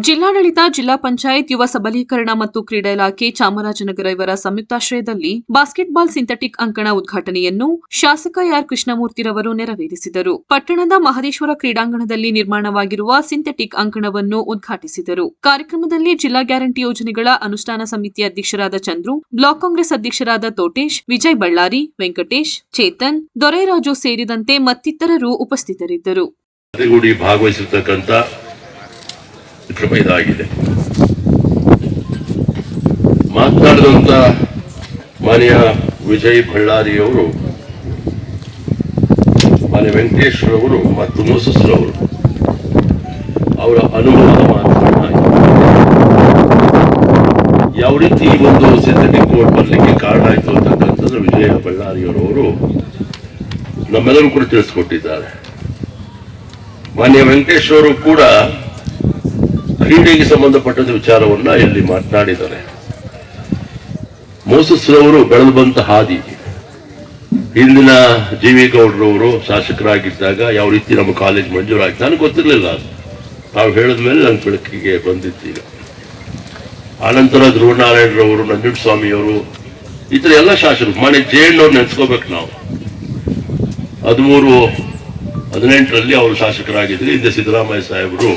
ಜಿಲ್ಲಾಡಳಿತ, ಜಿಲ್ಲಾ ಪಂಚಾಯತ್, ಯುವ ಸಬಲೀಕರಣ ಮತ್ತು ಕ್ರೀಡಾ ಇಲಾಖೆ, ಚಾಮರಾಜನಗರ ಇವರ ಸಂಯುಕ್ತಾಶ್ರಯದಲ್ಲಿ ಬಾಸ್ಕೆಟ್ಬಾಲ್ ಸಿಂಥೆಟಿಕ್ ಅಂಕಣ ಉದ್ಘಾಟನೆಯನ್ನು ಶಾಸಕ ಆರ್ ಕೃಷ್ಣಮೂರ್ತಿರವರು ನೆರವೇರಿಸಿದರು. ಪಟ್ಟಣದ ಮಹದೇಶ್ವರ ಕ್ರೀಡಾಂಗಣದಲ್ಲಿ ನಿರ್ಮಾಣವಾಗಿರುವ ಸಿಂಥೆಟಿಕ್ ಅಂಕಣವನ್ನು ಉದ್ಘಾಟಿಸಿದರು. ಕಾರ್ಯಕ್ರಮದಲ್ಲಿ ಜಿಲ್ಲಾ ಗ್ಯಾರಂಟಿ ಯೋಜನೆಗಳ ಅನುಷ್ಠಾನ ಸಮಿತಿ ಅಧ್ಯಕ್ಷರಾದ ಚಂದ್ರು, ಬ್ಲಾಕ್ ಕಾಂಗ್ರೆಸ್ ಅಧ್ಯಕ್ಷರಾದ ತೋಟೇಶ್, ವಿಜಯ್ ಬಳ್ಳಾರಿ, ವೆಂಕಟೇಶ್, ಚೇತನ್, ದೊರೈರಾಜು ಸೇರಿದಂತೆ ಮತ್ತಿತರರು ಉಪಸ್ಥಿತರಿದ್ದರು. ಕ್ರಮ ಇದಾಗಿದೆ. ಮಾತನಾಡಿದಂತ ಮಾನ್ಯ ವಿಜಯ್ ಬಳ್ಳಾರಿಯವರು, ಮಾನ್ಯ ವೆಂಕಟೇಶ್ವರವರು ಮತ್ತು ಮೋಸಸ್ರವರು ಅವರ ಅನುಭವದ ಮಾತನಾಡಿ ಯಾವ ರೀತಿ ಒಂದು ಸಿಂಥೆಟಿಕ್ ಕೋರ್ಟ್ ಬರಲಿಕ್ಕೆ ಕಾರಣ ಆಯಿತು ಅಂತಕ್ಕಂಥದ್ದು ವಿಜಯ ಬಳ್ಳಾರಿಯವರವರು ನಮ್ಮೆಲ್ಲರೂ ಕೂಡ ತಿಳಿಸ್ಕೊಟ್ಟಿದ್ದಾರೆ. ಮಾನ್ಯ ವೆಂಕಟೇಶ್ವರರು ಕೂಡ ಕ್ರೀಡೆಗೆ ಸಂಬಂಧಪಟ್ಟಂತ ವಿಚಾರವನ್ನ ಇಲ್ಲಿ ಮಾತನಾಡಿದ್ದಾರೆ. ಮೋಸಸ್ರವರು ಬೆಳೆದು ಬಂತ ಹಾದಿ, ಹಿಂದಿನ ಜಿ.ವಿ. ಗೌಡ್ರವರು ಶಾಸಕರಾಗಿದ್ದಾಗ ಯಾವ ರೀತಿ ನಮ್ಮ ಕಾಲೇಜ್ ಮಂಜೂರಾಗಿ ನನಗೆ ಗೊತ್ತಿರಲಿಲ್ಲ. ತಾವು ಹೇಳಿದ ಮೇಲೆ ನನ್ನ ಬೆಳಕಿಗೆ ಬಂದಿತ್ತು. ಈಗ ಆನಂತರ ಧ್ರುವನಾರಾಯಣರವರು, ನಂಜುಂಡಸ್ವಾಮಿಯವರು, ಈ ಥರ ಎಲ್ಲ ಶಾಸಕರು, ಮಾನ್ಯ ಜಯಣ್ಣವ್ರು ನೆನೆಸ್ಕೋಬೇಕು. ನಾವು 13-18ರಲ್ಲಿ ಅವರು ಶಾಸಕರಾಗಿದ್ದರು. ಹಿಂದೆ ಸಿದ್ದರಾಮಯ್ಯ ಸಾಹೇಬರು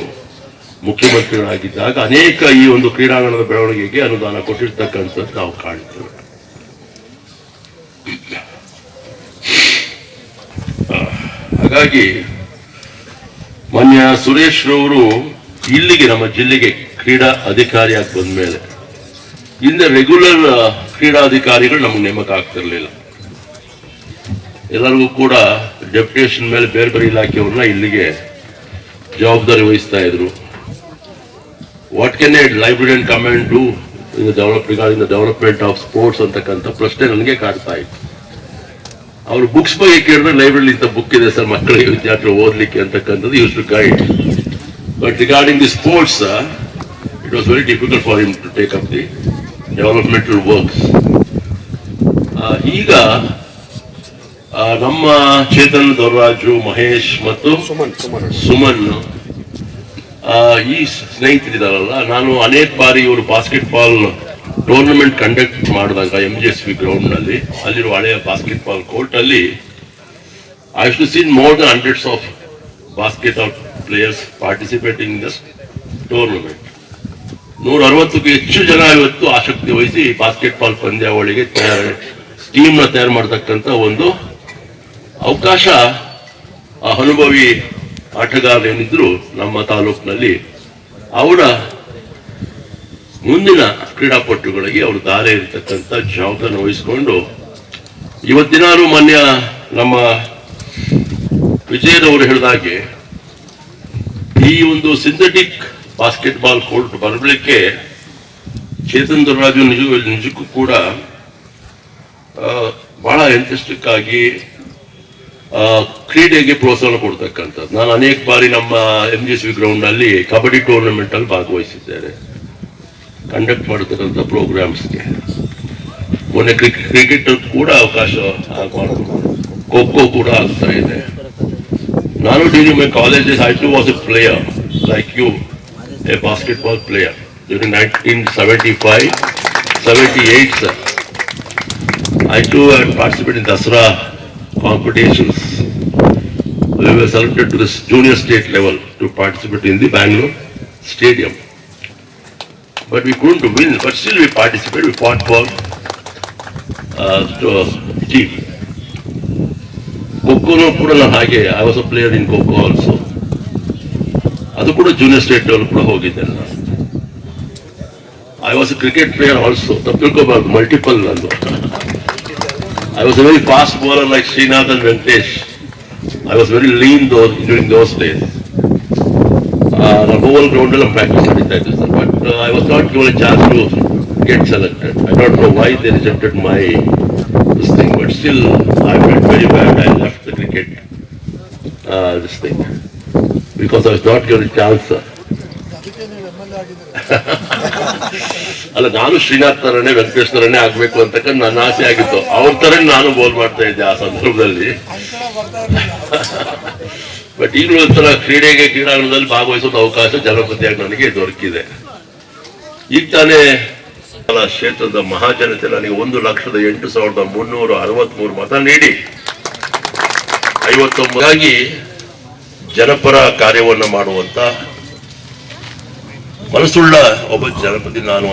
ಮುಖ್ಯಮಂತ್ರಿಗಳಾಗಿದ್ದಾಗ ಅನೇಕ ಈ ಒಂದು ಕ್ರೀಡಾಂಗಣದ ಬೆಳವಣಿಗೆಗೆ ಅನುದಾನ ಕೊಟ್ಟಿರ್ತಕ್ಕಂಥದ್ದು ನಾವು ಕಾಣ್ತೇವೆ. ಹಾಗಾಗಿ ಮಾನ್ಯ ಸುರೇಶ್ ರವರು ಇಲ್ಲಿಗೆ ನಮ್ಮ ಜಿಲ್ಲೆಗೆ ಕ್ರೀಡಾ ಅಧಿಕಾರಿಯಾಗಿ ಬಂದ ಮೇಲೆ, ಹಿಂದೆ ರೆಗ್ಯುಲರ್ ಕ್ರೀಡಾಧಿಕಾರಿಗಳು ನಮಗೆ ನೇಮಕ ಆಗ್ತಿರ್ಲಿಲ್ಲ. ಎಲ್ಲರಿಗೂ ಕೂಡ ಡೆಪ್ಯುಟೇಷನ್ ಮೇಲೆ ಬೇರೆ ಬೇರೆ ಇಲಾಖೆಯವ್ರನ್ನ ಇಲ್ಲಿಗೆ ಜವಾಬ್ದಾರಿ ವಹಿಸ್ತಾ ಇದ್ರು. What can A librarian come and do in regarding the development of sports ಅಂತಕ್ಕಂಥ ಪ್ರಶ್ನೆ ನನಗೆ ಕಾಡ್ತಾ ಇತ್ತು. ಅವರು ಬುಕ್ಸ್ ಬಗ್ಗೆ ಕೇಳಿದ್ರೆ ಲೈಬ್ರರಿ ಇಂಥ ಬುಕ್ ಇದೆ ಸರ್ ಮಕ್ಕಳಿಗೆ, ವಿದ್ಯಾರ್ಥಿಗಳು ಓದಲಿಕ್ಕೆ ಅಂತಕ್ಕಂಥದ್ದು use to guide. But regarding the sports it was very difficult for him to take up the developmental works. ಈಗ ನಮ್ಮ ಚೇತನ್, ದೊರರಾಜು, ಮಹೇಶ್ ಮತ್ತು ಸುಮನ್ ಈ ಸ್ನೇಹಿತರಿದಾರಲ್ಲ, ನಾನು ಅನೇಕ ಬಾರಿ ಇವರು ಬಾಸ್ಕೆಟ್ಬಾಲ್ ಟೂರ್ನಮೆಂಟ್ ಕಂಡಕ್ಟ್ ಮಾಡಿದಾಗ MJSV ಗ್ರೌಂಡ್ನಲ್ಲಿ, ಅಲ್ಲಿರುವ ಹಳೆಯ ಬಾಸ್ಕೆಟ್ಬಾಲ್ ಕೋರ್ಟ್ ಅಲ್ಲಿ I have seen more than hundreds of basketball players participating in this tournament. 160ಕ್ಕೂ ಹೆಚ್ಚು ಜನ ಇವತ್ತು ಆಸಕ್ತಿ ವಹಿಸಿ ಬಾಸ್ಕೆಟ್ಬಾಲ್ ಪಂದ್ಯಾವಳಿಗೆ ಟೀಮ್ನ ತಯಾರು ಮಾಡತಕ್ಕಂಥ ಒಂದು ಅವಕಾಶ ಅನುಭವಿ ಆಟಗಾರರೇನಿದ್ರು ನಮ್ಮ ತಾಲೂಕಿನಲ್ಲಿ ಅವರ ಮುಂದಿನ ಕ್ರೀಡಾಪಟುಗಳಿಗೆ ಅವರು ದಾರಿ ಇರತಕ್ಕಂಥ ಜವಾಬ್ದಾರಿ ವಹಿಸಿಕೊಂಡು ಇವತ್ತಿನಾರು ಮಾನ್ಯ ನಮ್ಮ ವಿಜಯರವರು ಹೇಳಿದಾಗೆ ಈ ಒಂದು ಸಿಂಥೆಟಿಕ್ ಬಾಸ್ಕೆಟ್ಬಾಲ್ ಕೋರ್ಟ್ ಬರಲಿಕ್ಕೆ ಚೇತನ್ ದೊರರಾಜು ನಿಜಕ್ಕೂ ಕೂಡ ಬಹಳ ಎಂಥೆಸ್ಟಿಕ್ ಆಗಿ ಕ್ರೀಡೆಗೆ ಪ್ರೋತ್ಸಾಹ ಕೊಡ್ತಕ್ಕಂಥದ್ದು. ನಾನು ಅನೇಕ ಬಾರಿ ನಮ್ಮ MJSV ಗ್ರೌಂಡ್ ನಲ್ಲಿ ಕಬಡ್ಡಿ ಟೂರ್ನಮೆಂಟ್ ಅಲ್ಲಿ ಭಾಗವಹಿಸಿದ್ದೇನೆ, ಕಂಡಕ್ಟ್ ಮಾಡತಕ್ಕಂಥ ಪ್ರೋಗ್ರಾಮ್ಸ್ಗೆ. ಮೊನ್ನೆ ಕ್ರಿಕೆಟ್ ಕೂಡ ಅವಕಾಶ ಮಾಡಿದ್ರು, ಖೋ ಖೋ ಕೂಡ ಆಗ್ತಾ ಇದೆ. ನಾನು during my colleges I too was a player like you, a basketball player during 1975-78 sir. I too had participated in Dasra competitions. We were selected to the junior state level to participate in the Bangalore stadium, but we couldn't win, but still we participated. We fought for team. Kho kuda ನಾನು ಹಾಗೆ I was a player in Kho also. ಅದು ಕೂಡ junior state level ಕೂಡ ಹೋಗಿದ್ದೇನೆ ನಾನು. I was a cricket player also. ತಪ್ಪಿಳ್ಕೋಬಾರ್ದು, multiple ನಂದು. I was a very fast bowler like Srinath and Venkatesh. I was very lean during those days. The whole ground I practice ಮಾಡಿದ್ದು sir, but I was not given a chance to get selected. I don't know why they rejected this thing, but still I felt very bad. I left the cricket this thing because I was not given a chance, sir. ಅಲ್ಲ, ನಾನು ಶ್ರೀನಾಥ್ ತರನೇ ವೆಂಕಟೇಶ್ ತರನೇ ಆಗ್ಬೇಕು ಅಂತಕ್ಕಂಥ ನನ್ನ ಆಸೆ ಆಗಿತ್ತು. ಅವ್ರ ತರ ನಾನು ಬೋಲ್ ಮಾಡ್ತಾ ಇದ್ದೆ ಆ ಸಂದರ್ಭದಲ್ಲಿ. ಬಟ್ ಈಗಲೂ ಒಂಥರ ಕ್ರೀಡಾಂಗಣದಲ್ಲಿ ಭಾಗವಹಿಸೋದು ಅವಕಾಶ ಜನಪ್ರತಿಯಾಗಿ ನನಗೆ ದೊರಕಿದೆ. ಈಗ ತಾನೇ ಕ್ಷೇತ್ರದ ಮಹಾಜನತೆ ನನಗೆ 1,08,363 ಮತ ನೀಡಿ 59 ಜನಪರ ಕಾರ್ಯವನ್ನು ಮಾಡುವಂತ ಮನಸ್ಸುಳ್ಳ ಒಬ್ಬ ಜನಪತಿ ನಾನು.